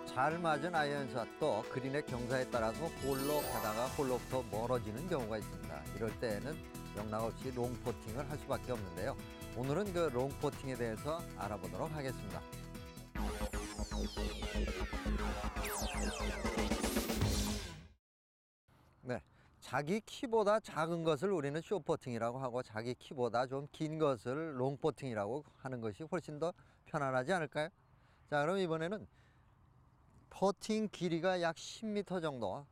잘 맞은 아이언샷도 그린의 경사에 따라서 홀로 가다가 홀로부터 멀어지는 경우가 있습니다. 이럴 때에는 영락없이 롱포팅을 할 수밖에 없는데요. 오늘은 그 롱포팅에 대해서 알아보도록 하겠습니다. 네, 자기 키보다 작은 것을 우리는 숏퍼팅이라고 하고 자기 키보다 좀 긴 것을 롱퍼팅이라고 하는 것이 훨씬 더 편안하지 않을까요? 자, 그럼 이번에는 퍼팅 길이가 약 10m 정도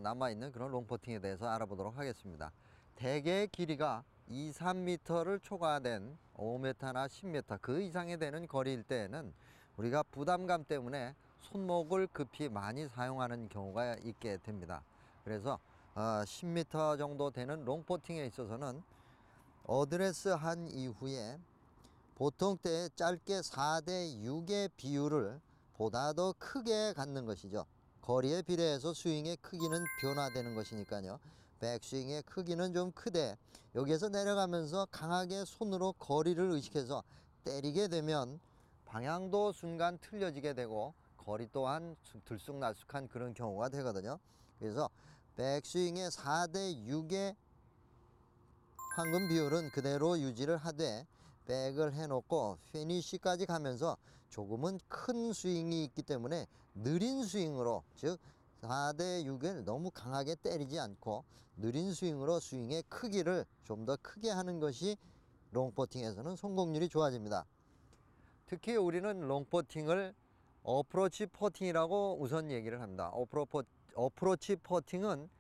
남아있는 그런 롱퍼팅에 대해서 알아보도록 하겠습니다. 대개의 길이가 2, 3m를 초과된 5m나 10m 그 이상이 되는 거리일 때에는 우리가 부담감 때문에 손목을 급히 많이 사용하는 경우가 있게 됩니다. 그래서 10m 정도 되는 롱퍼팅에 있어서는 어드레스 한 이후에 보통 때 짧게 4대 6의 비율을 보다 더 크게 갖는 것이죠. 거리에 비례해서 스윙의 크기는 변화되는 것이니까요. 백스윙의 크기는 좀 크되 여기에서 내려가면서 강하게 손으로 거리를 의식해서 때리게 되면 방향도 순간 틀려지게 되고 거리 또한 들쑥날쑥한 그런 경우가 되거든요. 그래서 백스윙의 4대 6의 황금 비율은 그대로 유지를 하되 백을 해놓고 피니쉬까지 가면서 조금은 큰 스윙이 있기 때문에 느린 스윙으로, 즉 4대 6을 너무 강하게 때리지 않고 느린 스윙으로 스윙의 크기를 좀 더 크게 하는 것이 롱퍼팅에서는 성공률이 좋아집니다. 특히 우리는 롱퍼팅을 어프로치 퍼팅이라고 우선 얘기를 합니다. 어프로치 퍼팅은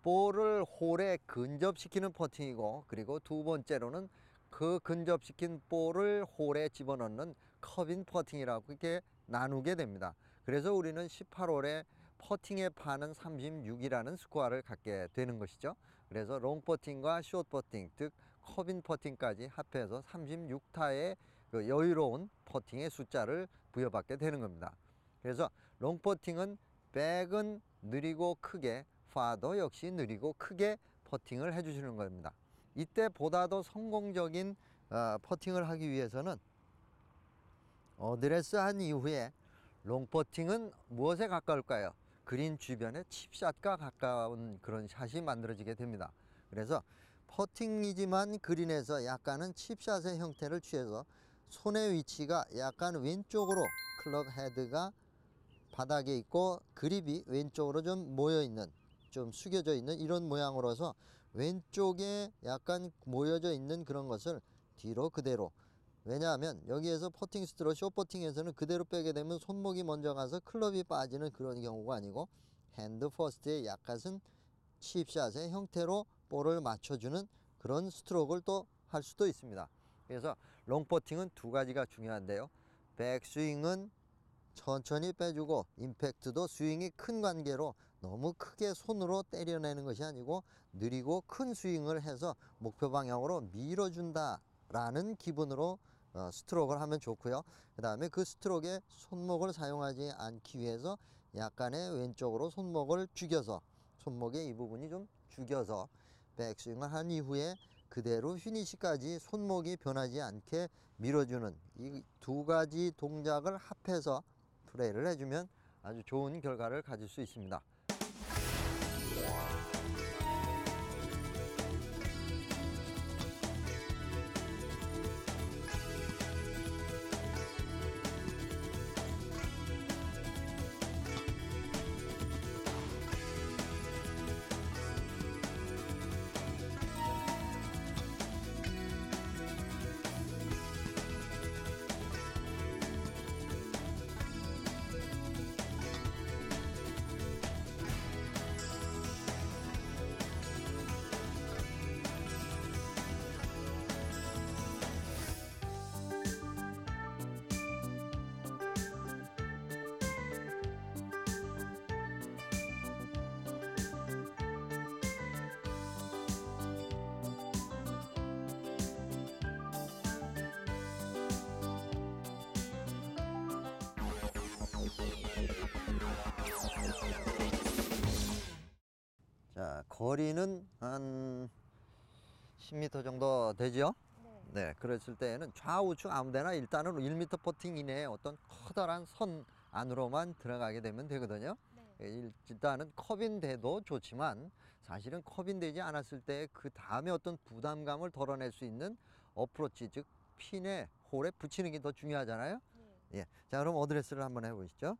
볼을 홀에 근접시키는 퍼팅이고, 그리고 두 번째로는 그 근접시킨 볼을 홀에 집어넣는 컵인 퍼팅이라고 이렇게 나누게 됩니다. 그래서 우리는 18홀에 퍼팅의 파는 36이라는 스코어를 갖게 되는 것이죠. 그래서 롱퍼팅과 숏퍼팅, 즉 컵인 퍼팅까지 합해서 36타의 그 여유로운 퍼팅의 숫자를 부여받게 되는 겁니다. 그래서 롱퍼팅은 백은 느리고 크게, 파도 역시 느리고 크게 퍼팅을 해주시는 겁니다. 이때 보다 더 성공적인 퍼팅을 하기 위해서는 어드레스 한 이후에 롱퍼팅은 무엇에 가까울까요? 그린 주변에 칩샷과 가까운 그런 샷이 만들어지게 됩니다. 그래서 퍼팅이지만 그린에서 약간은 칩샷의 형태를 취해서 손의 위치가 약간 왼쪽으로, 클럽 헤드가 바닥에 있고 그립이 왼쪽으로 좀 모여있는, 좀 숙여져 있는 이런 모양으로서 왼쪽에 약간 모여져 있는 그런 것을 뒤로 그대로, 왜냐하면 여기에서 퍼팅 스트로 숏퍼팅에서는 그대로 빼게 되면 손목이 먼저 가서 클럽이 빠지는 그런 경우가 아니고 핸드 퍼스트의 약간은 칩샷의 형태로 볼을 맞춰주는 그런 스트로크를 또 할 수도 있습니다. 그래서 롱퍼팅은 두 가지가 중요한데요. 백스윙은 천천히 빼주고 임팩트도 스윙이 큰 관계로 너무 크게 손으로 때려내는 것이 아니고 느리고 큰 스윙을 해서 목표 방향으로 밀어준다 라는 기분으로 스트로크를 하면 좋고요. 그 다음에 그 스트로크에 손목을 사용하지 않기 위해서 약간의 왼쪽으로 손목을 죽여서, 손목의 이 부분이 좀 죽여서 백스윙을 한 이후에 그대로 피니시까지 손목이 변하지 않게 밀어주는 이 두 가지 동작을 합해서 플레이를 해주면 아주 좋은 결과를 가질 수 있습니다. 자, 거리는 한 10m 정도 되죠? 네, 그랬을 때에는 좌우측 아무데나 일단은 1m 퍼팅 이내에 어떤 커다란 선 안으로만 들어가게 되면 되거든요. 일단은 컵인데도 좋지만 사실은 컵인되지 않았을 때 그 다음에 어떤 부담감을 덜어낼 수 있는 어프로치, 즉 핀에 홀에 붙이는 게 더 중요하잖아요. 예. 자, 그럼 어드레스를 한번 해보시죠.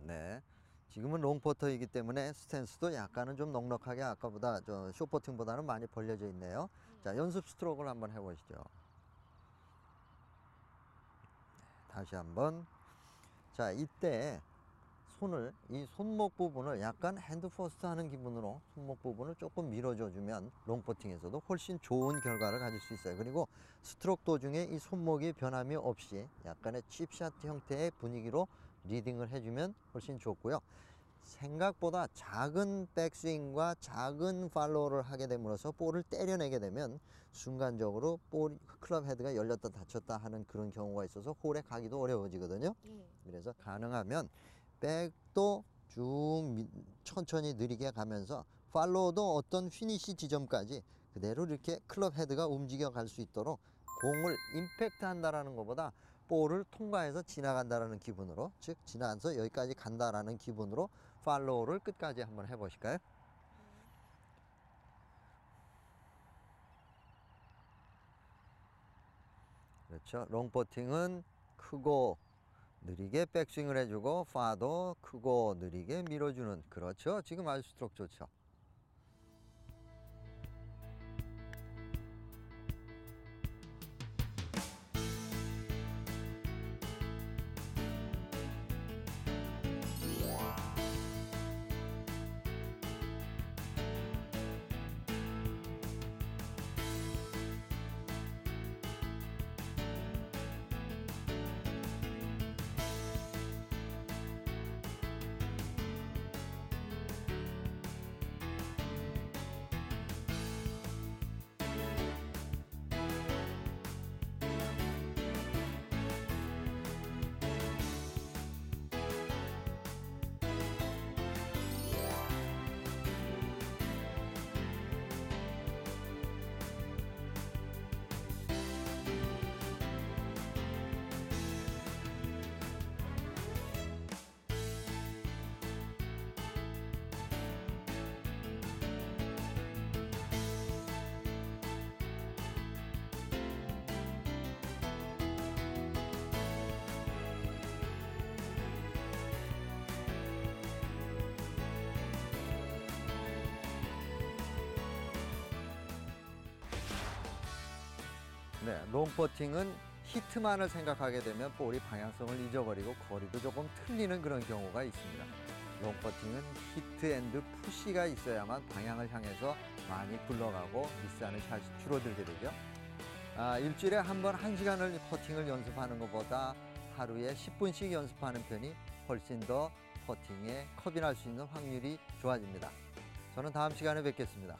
네. 지금은 롱퍼터이기 때문에 스탠스도 약간은 좀 넉넉하게 아까보다 숏퍼팅보다는 많이 벌려져 있네요. 자, 연습 스트로크를 한번 해보시죠. 다시 한번. 자, 이때 손을, 이 손목 부분을 약간 핸드 퍼스트 하는 기분으로 손목 부분을 조금 밀어줘 주면 롱퍼팅에서도 훨씬 좋은 결과를 가질 수 있어요. 그리고 스트로크 도중에 이 손목이 변함이 없이 약간의 칩샷 형태의 분위기로 리딩을 해주면 훨씬 좋고요. 생각보다 작은 백스윙과 작은 팔로우를 하게 됨으로써 볼을 때려내게 되면 순간적으로 클럽 헤드가 열렸다 닫혔다 하는 그런 경우가 있어서 홀에 가기도 어려워지거든요. 그래서 가능하면 백도 쭉 천천히 느리게 가면서 팔로우도 어떤 피니시 지점까지 그대로 이렇게 클럽 헤드가 움직여 갈 수 있도록 공을 임팩트 한다라는 것보다 볼을 통과해서 지나간다라는 기분으로, 즉 지나가서 여기까지 간다라는 기분으로 팔로우를 끝까지 한번 해보실까요? 그렇죠. 롱퍼팅은 크고 느리게 백스윙을 해주고 파도 크고 느리게 밀어주는, 그렇죠. 지금 아주 스트로크 좋죠. 네, 롱퍼팅은 히트만을 생각하게 되면 볼이 방향성을 잊어버리고 거리도 조금 틀리는 그런 경우가 있습니다. 롱퍼팅은 히트 앤드 푸시가 있어야만 방향을 향해서 많이 굴러가고 미스하는 샷이 줄어들게 되죠. 일주일에 한 번 1시간을 퍼팅을 연습하는 것보다 하루에 10분씩 연습하는 편이 훨씬 더 퍼팅에 컵이 날 수 있는 확률이 좋아집니다. 저는 다음 시간에 뵙겠습니다.